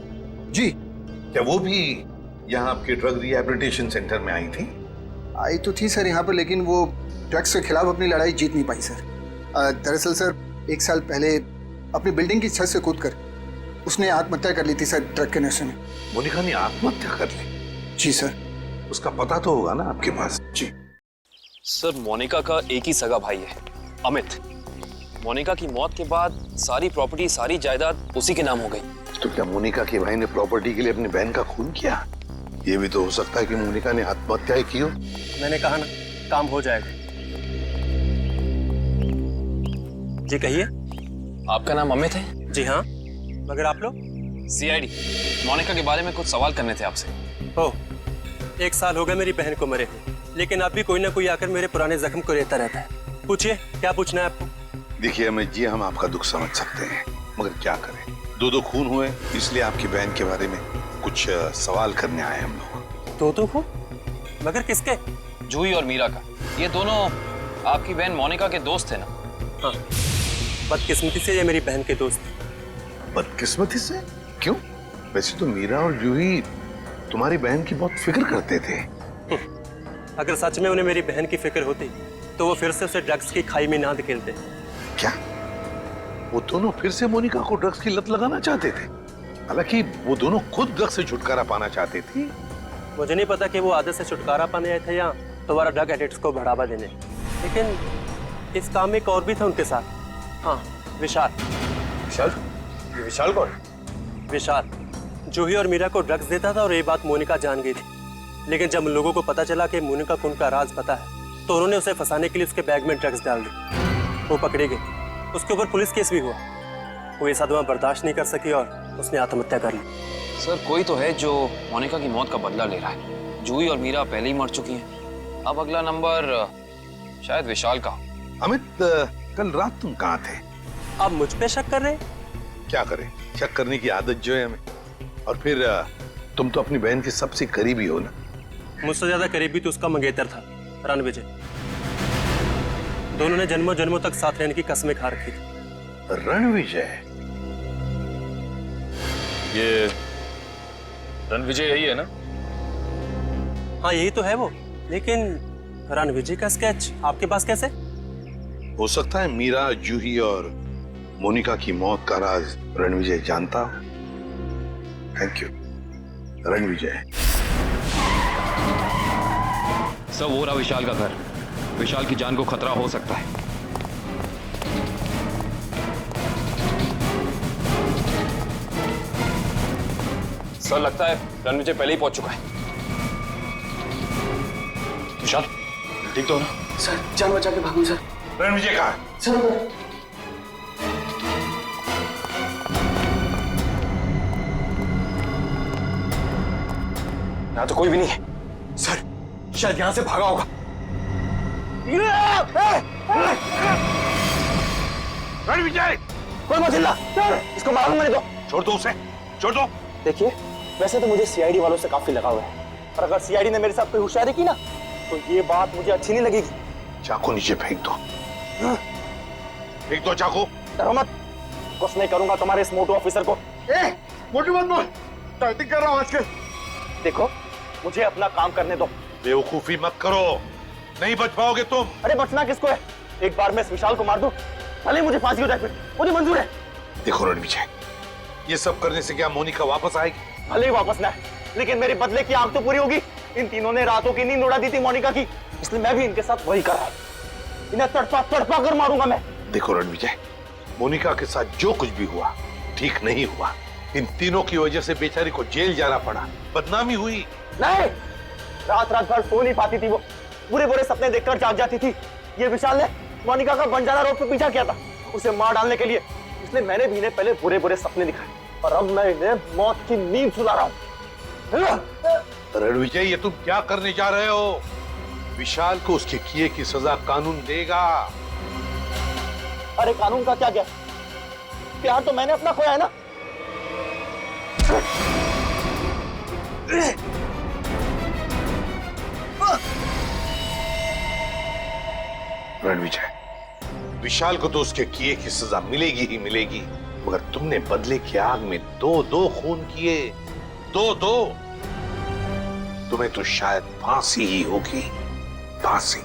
Speaker 18: जी।
Speaker 15: क्या वो भी यहाँ आपके ड्रग रिहैबिलिटेशन सेंटर में आई थी?
Speaker 18: आई तो थी सर यहाँ पर, लेकिन वो ड्रग्स के खिलाफ अपनी लड़ाई जीत नहीं पाई सर। दरअसल सर, 1 साल पहले अपनी बिल्डिंग की छत से कूदकर उसने आत्महत्या कर ली थी सर, ड्रग के नशे में।
Speaker 15: मोनिका ने आत्महत्या कर ली?
Speaker 18: जी सर।
Speaker 15: उसका पता तो होगा ना आपके पास?
Speaker 18: जी
Speaker 7: सर, मोनिका का एक ही सगा भाई है, अमित। मोनिका की मौत के बाद सारी प्रॉपर्टी, सारी जायदाद उसी के नाम हो गई।
Speaker 15: तो क्या मोनिका के भाई ने प्रॉपर्टी के लिए अपनी बहन का खून किया? ये भी तो हो सकता है कि मोनिका ने आत्महत्या की हो।
Speaker 17: मैंने कहा ना, काम हो जाएगा। जी कहिए।
Speaker 7: आपका नाम अमित है?
Speaker 17: जी हाँ, मगर आप लोग?
Speaker 7: सीआईडी। मोनिका के बारे में कुछ सवाल करने थे आपसे।
Speaker 17: ओह, 1 साल हो गए मेरी बहन को मरे हुए, लेकिन अब भी कोई ना कोई आकर मेरे पुराने जख्म को रहता रहता है। पूछिए, क्या पूछना है आपको?
Speaker 15: देखिए अमित जी, हम आपका दुख समझ सकते हैं, मगर क्या करें, 2 खून हुए, इसलिए आपकी बहन के बारे में कुछ सवाल करने आए हम लोग।
Speaker 17: 2 खून? मगर किसके?
Speaker 7: जूही और मीरा का। ये दोनों आपकी बहन मोनिका के दोस्त थे ना?
Speaker 17: हाँ, बदकिस्मती से ये मेरी बहन के दोस्त।
Speaker 15: बदकिस्मती से? क्यों? वैसे तो मीरा और जूही तुम्हारी बहन की बहुत फिक्र करते थे।
Speaker 19: अगर सच में उन्हें मेरी बहन की फिक्र होती तो वो फिर से उसे ड्रग्स की खाई में ना धकेलते।
Speaker 15: क्या वो दोनों फिर से मोनिका को ड्रग्स की लत लगाना चाहते थे? हालांकि वो दोनों खुद ड्रग्स से छुटकारा पाना चाहते थे।
Speaker 19: मुझे नहीं पता कि वो आदत से छुटकारा पाने आए थे या दोबारा ड्रग एडिक्ट्स को बढ़ावा देने, लेकिन इस काम में एक और भी था उनके साथ। हाँ, विशाल।
Speaker 15: विशाल? ये विशाल कौन?
Speaker 19: विशाल जूही और मीरा को ड्रग्स देता था और ये बात मोनिका जान गई थी। लेकिन जब लोगों को पता चला कि मोनिका को उनका राज पता है तो उन्होंने उसे फंसाने के लिए उसके बैग में ड्रग्स डाल दी। वो पकड़ी गई, उसके ऊपर पुलिस केस भी हुआ। वो ये सदमा बर्दाश्त नहीं कर सकी और उसने आत्महत्या कर ली।
Speaker 7: सर कोई तो है जो मोनिका की मौत का बदला ले रहा है। जूही और मीरा पहले ही मर चुकी हैं। अब अगला नंबर शायद विशाल का।
Speaker 15: अमित, कल रात तुम कहाँ थे?
Speaker 19: आप मुझ पे शक कर रहे हैं?
Speaker 15: क्या करें, शक करने की आदत जो है हमें। और फिर तुम तो अपनी बहन के सबसे करीबी हो ना।
Speaker 19: मुझसे ज्यादा करीबी तो उसका मंगेतर था, रणविजय। दोनों ने जन्मों जन्मों तक साथ रहने की कस्में खा रखी थी।
Speaker 15: रणविजय?
Speaker 7: ये रणविजय यही है ना?
Speaker 19: हाँ यही तो है वो, लेकिन रणविजय का स्केच आपके पास कैसे?
Speaker 15: हो सकता है मीरा, जूही और मोनिका की मौत का राज रणविजय जानता हो। Thank you Ranvijay.
Speaker 7: सब हो रहा विशाल का घर। विशाल की जान को खतरा हो सकता है। सर लगता है रणविजय पहले ही पहुंच चुका है। विशाल ठीक तो हो ना?
Speaker 8: सर जान बचा के भागो सर।
Speaker 15: रणविजय कहाँ है?
Speaker 8: सर
Speaker 7: यहाँ तो कोई भी नहीं है।
Speaker 8: सर शायद यहाँ से भागा होगा।
Speaker 15: रणविजय!
Speaker 8: कोई मत हिलना सर, इसको मारूंगा नहीं तो।
Speaker 15: छोड़ दो उसे, छोड़ दो।
Speaker 8: देखिए वैसे तो मुझे सीआईडी वालों से काफी लगाव है, पर अगर सीआईडी ने मेरे साथ कोई होशियारी की ना तो ये बात मुझे अच्छी नहीं लगेगी।
Speaker 15: चाकू नीचे फेंक दो। फेंक दो चाकू।
Speaker 8: डरो मत, कुछ नहीं करूंगा तुम्हारे इस मोटू ऑफिसर को। मोटू मत बोल, टाइटिंग कर रहा हूं आजकल। देखो मुझे अपना काम करने दो।
Speaker 15: बेवकूफी मत करो, नहीं बच पाओगे तुम।
Speaker 8: अरे बचना किसको है, एक बार मैं इस विशाल को मार दूं, भले मुझे फांसी हो जाए, फिर मुझे मंजूर है।
Speaker 15: देखो रणविजय, ये सब करने से क्या मोनिका वापस आएगी?
Speaker 8: भले ही वापस ना है, लेकिन मेरे बदले की आग तो पूरी होगी। इन तीनों ने रातों की नींद उड़ा दी थी मोनिका की, इसलिए मैं भी इनके साथ वही कर रहा हूं। इन्हें तड़पा तड़पा कर मारूंगा मैं।
Speaker 15: देखो रणविजय, मोनिका के साथ जो कुछ भी हुआ ठीक नहीं हुआ। इन तीनों की वजह से बेचारी को जेल जाना पड़ा, बदनामी हुई।
Speaker 8: नहीं, रात रात भर सो नहीं पाती थी वो, बुरे बुरे सपने देखकर जाग जाती थी। ये विशाल ने मोनिका का बंजारा रोड पे पीछा किया था उसे मार डालने के लिए, इसलिए मैंने भी इन्हें पहले बुरे बुरे सपने दिखाए और अब मैं इन्हें मौत की नींद सुला रहा हूं।
Speaker 15: रणविजय, ये तुम क्या करने जा रहे हो? विशाल को उसके किए की सजा कानून देगा।
Speaker 8: अरे कानून का क्या गया, प्यार तो मैंने अपना खोया है ना।
Speaker 15: रणविजय, विशाल को तो उसके किए की सजा मिलेगी ही मिलेगी, मगर तुमने बदले की आग में दो खून किए, दो। तुम्हें तो शायद फांसी ही होगी, फांसी।